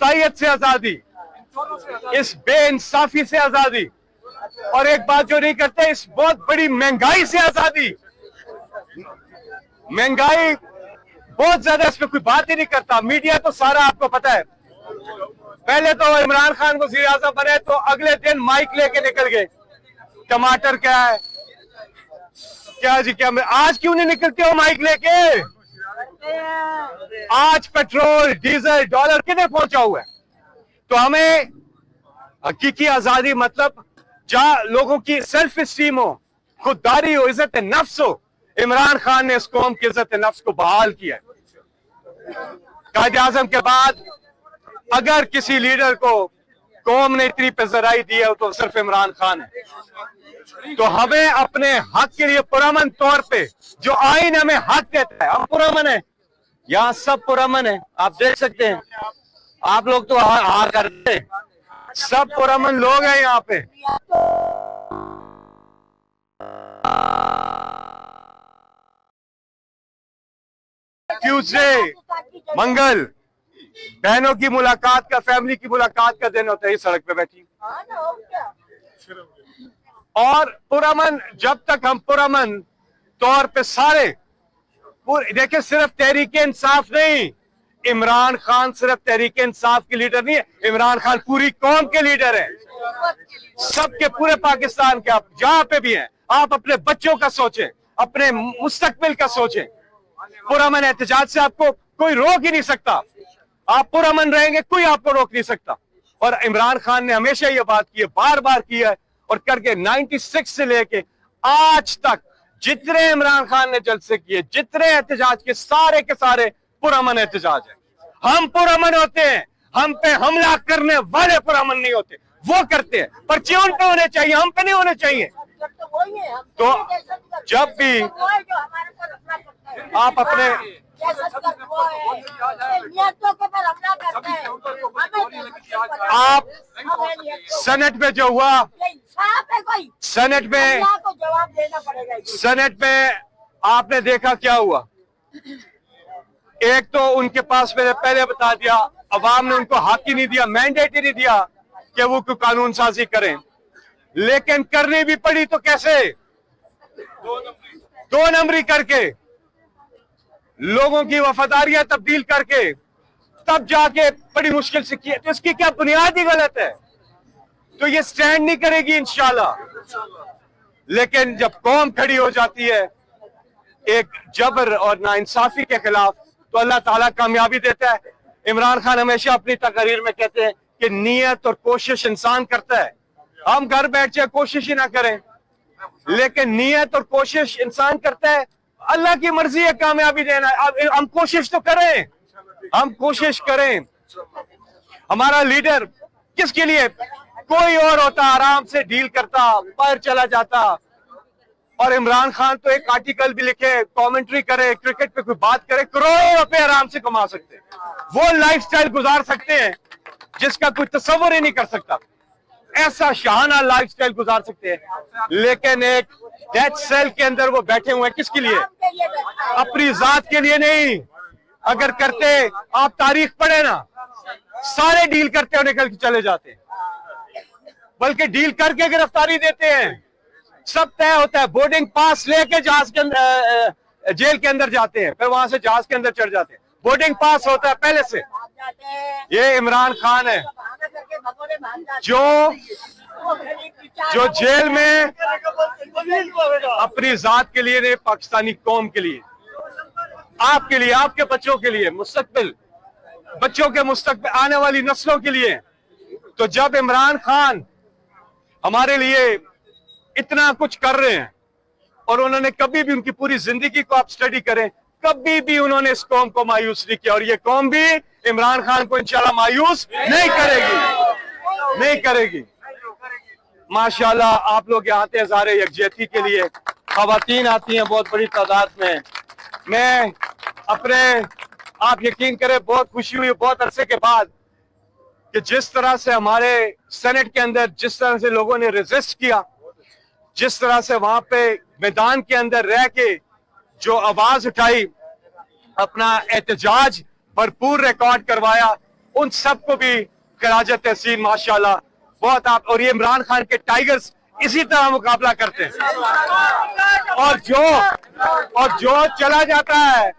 तबाहियत से आजादी, इस बेइंसाफी से आजादी, और एक बात जो नहीं करते, इस बहुत बड़ी महंगाई से आजादी। महंगाई बहुत ज्यादा, इस पर कोई बात ही नहीं करता। मीडिया तो सारा आपको पता है। पहले तो इमरान खान वज़ीर आज़म बने तो अगले दिन माइक लेके निकल गए, टमाटर क्या है, क्या जी क्या। आज क्यों नहीं निकलते हो माइक लेके? आज पेट्रोल, डीजल, डॉलर कितने पहुंचा हुआ है। तो हमें हकीकी आजादी मतलब जहां लोगों की सेल्फ स्टीम हो, खुददारी हो, इज्जत नफ्स हो। इमरान खान ने इस कौम की इज्जत नफ्स को बहाल किया है। कायदे आजम के बाद अगर किसी लीडर को कौम ने इतनी पेजराई दी है तो सिर्फ इमरान खान है। तो हमें अपने हक के लिए पुरअमन तौर पे, जो आइन हमें हक देता है, हम पुरअमन है, यहां सब पुरअमन है। आप देख सकते हैं, आप लोग तो हार करते हैं, सब पुरअमन लोग हैं यहाँ पे। ट्यूसडे, मंगल, बहनों की मुलाकात का, फैमिली की मुलाकात का दिन होता है। इस सड़क पे बैठी और पुरअमन, जब तक हम पुरअमन तौर पे सारे देखिए, सिर्फ तहरीके इंसाफ नहीं, इमरान खान सिर्फ तहरीके इंसाफ के लीडर नहीं है, इमरान खान पूरी कौम के लीडर है, सबके, पूरे पाकिस्तान के। आप जहां पे भी हैं, आप अपने बच्चों का सोचें, अपने मुस्तकबिल का सोचें। पुरअमन एहतजाज से आपको कोई रोक ही नहीं सकता। आप पुरअमन रहेंगे, कोई आपको रोक नहीं सकता। और इमरान खान ने हमेशा ये बात की है, बार बार की है और करके 96 से लेके आज तक जितने इमरान खान ने जलसे किए, जितने एहतजाज के सारे पुरअमन एहतजाज है। हम पुरअमन होते हैं, हम पे हमला करने वाले पुरअमन नहीं होते, वो करते हैं। पर्चे उन पे होने चाहिए, हम पे नहीं होने चाहिए। तो जब भी आप अपने आप सेनेट में जो हुआ, सेनेट में आपने देखा क्या हुआ। एक तो उनके पास, मैंने पहले बता दिया, अवाम ने उनको हक ही नहीं दिया, मैंडेट ही नहीं दिया कि वो कोई कानून साजी करें। लेकिन करनी भी पड़ी तो कैसे? दो नंबरी करके, लोगों की वफादारियां तब्दील करके, तब जाके बड़ी मुश्किल से किया। तो इसकी क्या बुनियाद ही गलत है, तो ये स्टैंड नहीं करेगी इंशाल्लाह। लेकिन जब कौम खड़ी हो जाती है एक जबर और नाइंसाफी के खिलाफ, तो अल्लाह ताला कामयाबी देता है। इमरान खान हमेशा अपनी तकरीर में कहते हैं कि नियत और कोशिश इंसान करता है। हम घर बैठ जाए, कोशिश ही ना करें, लेकिन नियत और कोशिश इंसान करता है। अल्लाह की मर्जी है कामयाबी देना। हम कोशिश तो करें, हम कोशिश करें। हमारा लीडर किसके लिए? कोई और होता आराम से डील करता, बाहर चला जाता। और इमरान खान तो एक आर्टिकल भी लिखे, कमेंट्री करे, क्रिकेट पे कोई बात करे, करोड़ों रुपए आराम से कमा सकते हैं। वो लाइफस्टाइल गुजार सकते हैं जिसका कोई तस्वर ही नहीं कर सकता। ऐसा शाहाना लाइफस्टाइल गुजार सकते हैं। लेकिन एक डेथ सेल के अंदर वो बैठे हुए हैं, किसके लिए? अपनी जात के लिए नहीं। अगर करते, आप तारीख पढ़े ना, सारे डील करते हो निकल के चले जाते हैं, बल्कि डील करके गिरफ्तारी देते हैं। सब तय होता है, बोर्डिंग पास लेके जहाज के अंदर, जेल के अंदर जाते हैं, फिर वहां से जहाज के अंदर चढ़ जाते हैं। बोर्डिंग पास होता है पहले से। ये इमरान खान है जो जेल में अपनी जात के लिए नहीं, पाकिस्तानी कौम के लिए, आपके लिए, आपके बच्चों के लिए, मुस्तकबिल, बच्चों के मुस्तकबिल, आने वाली नस्लों के लिए। तो जब इमरान खान हमारे लिए इतना कुछ कर रहे हैं, और उन्होंने कभी भी, उनकी पूरी जिंदगी को आप स्टडी करें, कभी भी उन्होंने इस कौम को मायूस नहीं किया, और ये कौम भी इमरान खान को इंशाल्लाह मायूस नहीं करेगी, नहीं करेगी। माशाल्लाह आप लोग यहाँ आते हैं ज़ाहिर यकजहती के लिए, खवातीन आती हैं बहुत बड़ी तादाद में। मैं अपने, आप यकीन करें, बहुत खुशी हुई बहुत अरसे के बाद कि जिस तरह से हमारे सेनेट के अंदर, जिस तरह से लोगों ने रेजिस्ट किया, जिस तरह से वहां पे मैदान के अंदर रह के जो आवाज उठाई, अपना एहतजाज भरपूर रिकॉर्ड करवाया, उन सबको भी खराज तहसीन माशाल्लाह बहुत आप। और ये इमरान खान के टाइगर्स इसी तरह मुकाबला करते हैं। और जो चला जाता है,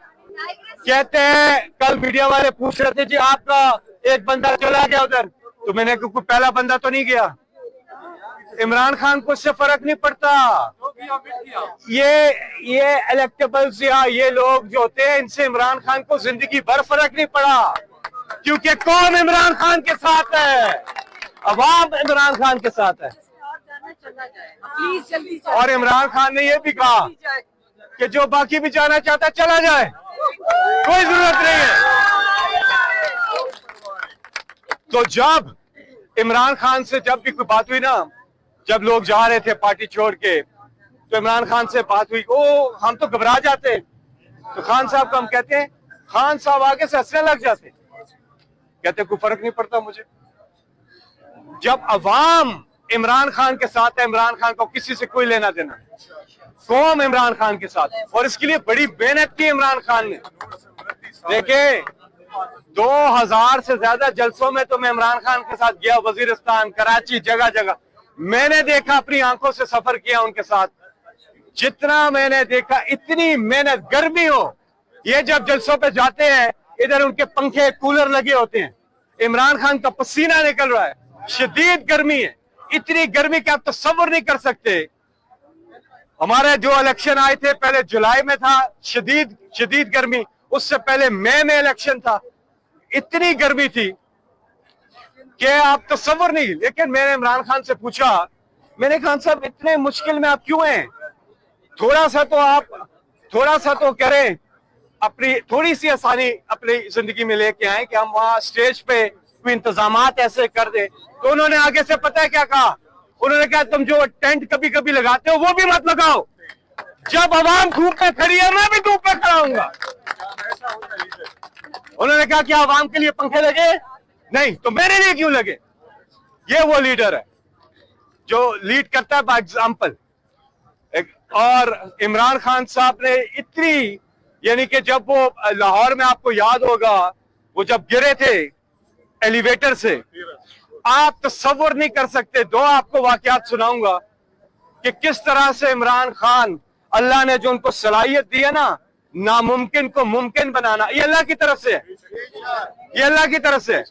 कहते हैं, कल मीडिया वाले पूछ रहे थे जी आपका एक बंदा चला गया उधर, तो मैंने कोई पहला बंदा तो नहीं गया। इमरान खान को इससे फर्क नहीं पड़ता। ये इलेक्टेबल्स या ये लोग जो होते हैं, इनसे इमरान खान को जिंदगी भर फर्क नहीं पड़ा, क्योंकि कौम इमरान खान के साथ है, अवाम इमरान खान के साथ है। और इमरान खान ने यह भी कहा कि जो बाकी भी जाना चाहता है चला जाए, कोई जरूरत नहीं है। तो जब इमरान खान से जब भी कोई बात हुई ना, जब लोग जा रहे थे पार्टी छोड़ के, तो इमरान खान से बात हुई, ओ हम तो घबरा जाते। तो खान साहब को हम कहते हैं, खान साहब आगे से हंसने लग जाते, कहते कोई फर्क नहीं पड़ता मुझे। जब अवाम इमरान खान के साथ है, इमरान खान को किसी से कोई लेना देना, कौम इमरान खान के साथ, और इसके लिए बड़ी मेहनत की इमरान खान ने। देखे 2000 से ज्यादा जलसों में तो मैं इमरान खान के साथ गया, वजीरिस्तान, कराची, जगह जगह मैंने देखा, अपनी आंखों से सफर किया उनके साथ। जितना मैंने देखा, इतनी मेहनत, गर्मी हो, ये जब जलसों पे जाते हैं, इधर उनके पंखे कूलर लगे होते हैं, इमरान खान का पसीना निकल रहा है, शदीद गर्मी है, इतनी गर्मी कि आप तसव्वुर नहीं कर सकते। हमारे जो इलेक्शन आए थे पहले जुलाई में था, शदीद गर्मी, उससे पहले मई में इलेक्शन था, इतनी गर्मी थी कि आप तसव्वुर नहीं। लेकिन मैंने इमरान खान से पूछा, मैंने खान साहब इतने मुश्किल में आप क्यों हैं, थोड़ा सा तो करें, अपनी थोड़ी सी आसानी अपनी जिंदगी में लेके आए कि हम वहां स्टेज पे कोई इंतजामात ऐसे कर दे। तो उन्होंने आगे से पता है क्या कहा, उन्होंने कहा तुम जो टेंट कभी कभी लगाते हो वो भी मत लगाओ, जब आवाम धूप में खड़ी है मैं भी धूप में खड़ा हूंगा। उन्होंने कहा क्या आवाम के लिए पंखे लगे, नहीं तो मेरे लिए क्यों लगे। ये वो लीडर है जो लीड करता है बाय एग्जाम्पल। और इमरान खान साहब ने इतनी, यानी कि जब वो लाहौर में, आपको याद होगा, वो जब गिरे थे एलिवेटर से, आप तसव्वुर नहीं कर सकते। दो आपको वाकयात सुनाऊंगा कि किस तरह से इमरान खान, अल्लाह ने जो उनको सलाहियत दी है ना, नामुमकिन को मुमकिन बनाना, ये अल्लाह की तरफ से है, ये अल्लाह की तरफ से है।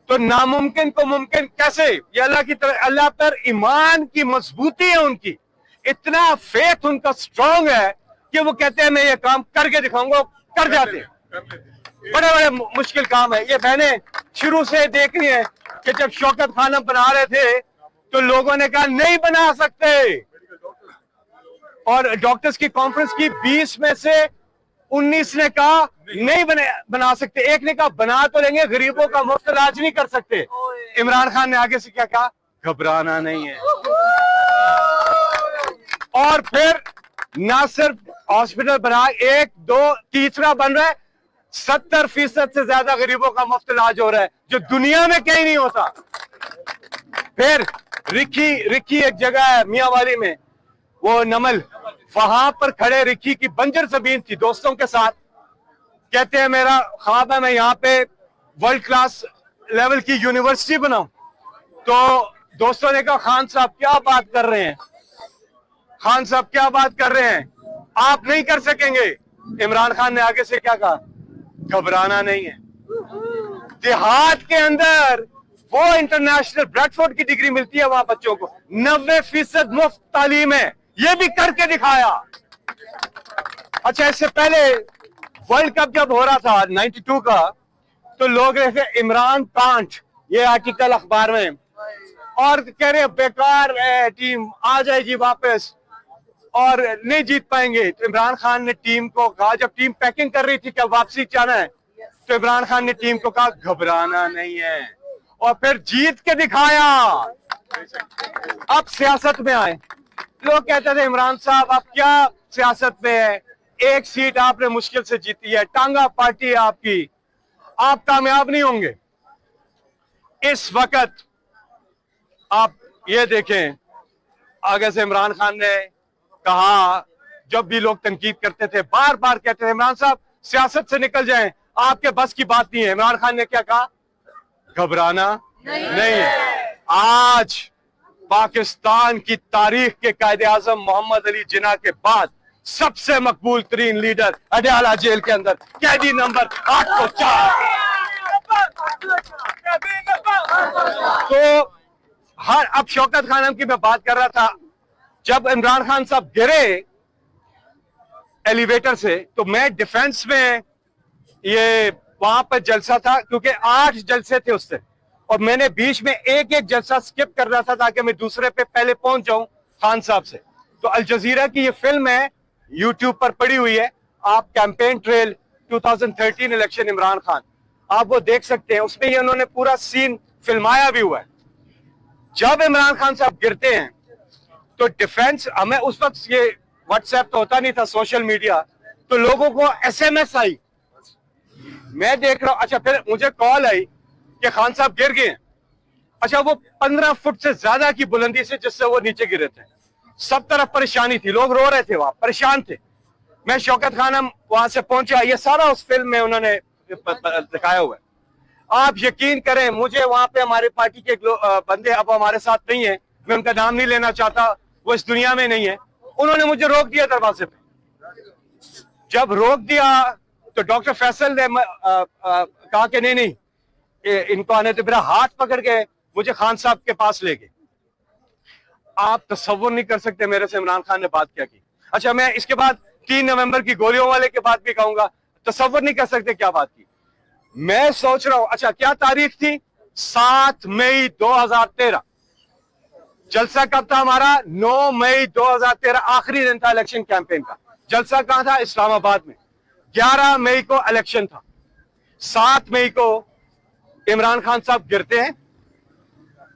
तो नामुमकिन को मुमकिन कैसे, ये अल्लाह की तरफ, अल्लाह पर ईमान की मजबूती है उनकी, इतना फेथ उनका स्ट्रांग है कि वो कहते हैं मैं ये काम करके दिखाऊंगा, कर जाते हैं। बड़े बड़े मुश्किल काम है। ये मैंने शुरू से देख रही है कि जब शौकत खाना बना रहे थे तो लोगों ने कहा नहीं बना सकते, और डॉक्टर्स की कॉन्फ्रेंस की 20 में से 19 ने कहा नहीं बना सकते, एक ने कहा बना तो लेंगे, गरीबों का मुफ्त इलाज नहीं कर सकते। इमरान खान ने आगे से क्या कहा, घबराना नहीं है। और फिर ना सिर्फ हॉस्पिटल बना, 1 2 तीसरा बन रहा है, 70% से ज्यादा गरीबों का मुफ्त इलाज हो रहा है, जो दुनिया में कहीं नहीं होता। फिर रिक्की एक जगह है मियांवाली में, वो नमल, वहां पर खड़े रिक्की की बंजर जमीन थी, दोस्तों के साथ कहते हैं मेरा ख्वाब है मैं यहाँ पे वर्ल्ड क्लास लेवल की यूनिवर्सिटी बनाऊं। तो दोस्तों ने कहा खान साहब क्या बात कर रहे हैं, खान साहब क्या बात कर रहे हैं, आप नहीं कर सकेंगे। इमरान खान ने आगे से क्या कहा, घबराना नहीं है। देहात के अंदर वो इंटरनेशनल ब्रैडफोर्ड की डिग्री मिलती है वहां बच्चों को, 90% मुफ्त तालीम है, ये भी करके दिखाया। अच्छा, इससे पहले वर्ल्ड कप जब हो रहा था 92 का, तो लोग रहे थे इमरान कांट, ये आर्टिकल अखबार में, और कह रहे बेकार है टीम, आ जाएगी वापस और नहीं जीत पाएंगे। तो इमरान खान ने टीम को कहा, जब टीम पैकिंग कर रही थी कि वापसी जाना है, तो इमरान खान ने टीम को कहा घबराना नहीं है, और फिर जीत के दिखाया। अब सियासत में आए, लोग कहते थे इमरान साहब आप क्या सियासत में है, एक सीट आपने मुश्किल से जीती है, टांगा पार्टी है आपकी, आप कामयाब नहीं होंगे। इस वक्त आप ये देखें, आगे से इमरान खान ने कहा, जब भी लोग तनकीद करते थे बार बार कहते थे इमरान साहब सियासत से निकल जाएं, आपके बस की बात नहीं है। इमरान खान ने क्या कहा, घबराना नहीं है। आज पाकिस्तान की तारीख के कायदे आजम मोहम्मद अली जिन्ना के बाद सबसे मकबूल तरीन लीडर अडयाला जेल के अंदर कैदी नंबर 804। तो अब शौकत खानम की मैं बात कर रहा था, जब इमरान खान साहब गिरे एलिवेटर से तो मैं डिफेंस में ये वहां पर जलसा था, क्योंकि 8 जलसे थे उससे, और मैंने बीच में एक एक जलसा स्किप कर रहा था ताकि मैं दूसरे पे पहले पहुंच जाऊं खान साहब से। तो अल जजीरा की ये फिल्म है, यूट्यूब पर पड़ी हुई है, आप campaign trail 2013 election Imran Khan, आप वो देख सकते हैं। उसमें ये उन्होंने पूरा सीन फिल्माया भी हुआ है। जब इमरान खान साहब गिरते हैं तो डिफेंस, हमें उस वक्त ये व्हाट्सएप तो होता नहीं था, सोशल मीडिया, तो लोगों को एसएमएस आई, मैं देख रहा हूं। अच्छा, फिर मुझे कॉल आई कि खान साहब गिर गए। अच्छा, वो 15 फुट से ज्यादा की बुलंदी से जिससे वो नीचे गिरे थे, सब तरफ परेशानी थी, लोग रो रहे थे, वहां परेशान थे। मैं शौकत खानम वहां से पहुंचा, ये सारा उस फिल्म में उन्होंने दिखाया हुआ है। आप यकीन करें, मुझे वहां पे हमारे पार्टी के बंदे अब हमारे साथ नहीं है, मैं उनका नाम नहीं लेना चाहता, वो इस दुनिया में नहीं है, उन्होंने मुझे रोक दिया दरवाजे पे। जब रोक दिया तो डॉक्टर फैसल ने कहा कि नहीं इनको आने तो, मेरा हाथ पकड़ के मुझे खान साहब के पास ले गए। आप तसव्वुर नहीं कर सकते मेरे से इमरान खान ने बात क्या की। अच्छा, मैं इसके बाद 3 नवंबर की गोलियों वाले के बाद भी कहूंगा, तसव्वुर नहीं कर सकते क्या बात की। मैं सोच रहा हूं, अच्छा क्या तारीख थी, 7 मई 2013, जलसा कब था हमारा, 9 मई 2013, आखिरी दिन था इलेक्शन कैंपेन का। जलसा कहां था, इस्लामाबाद में। 11 मई को इलेक्शन था, 7 मई को इमरान खान साहब गिरते हैं।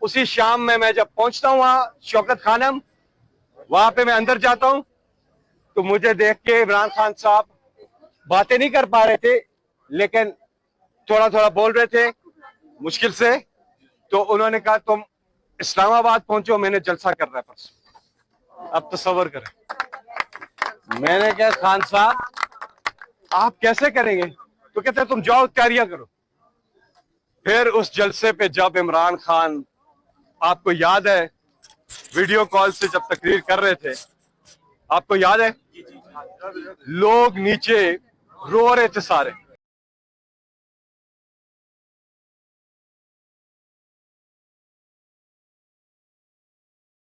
उसी शाम में मैं जब पहुंचता हूं वहां शौकत खानम, वहां पे मैं अंदर जाता हूं तो मुझे देख के इमरान खान साहब बातें नहीं कर पा रहे थे, लेकिन थोड़ा थोड़ा बोल रहे थे मुश्किल से। तो उन्होंने कहा तुम इस्लामाबाद पहुंचो, मैंने जलसा कर रहा है परसों। अब तसव्वुर करें। मैंने कहा खान साहब आप कैसे करेंगे, तो कहते तुम जाओ तैयारियां करो। फिर उस जलसे पे जब इमरान खान, आपको याद है वीडियो कॉल से जब तकरीर कर रहे थे, आपको याद है लोग नीचे रो रहे थे सारे,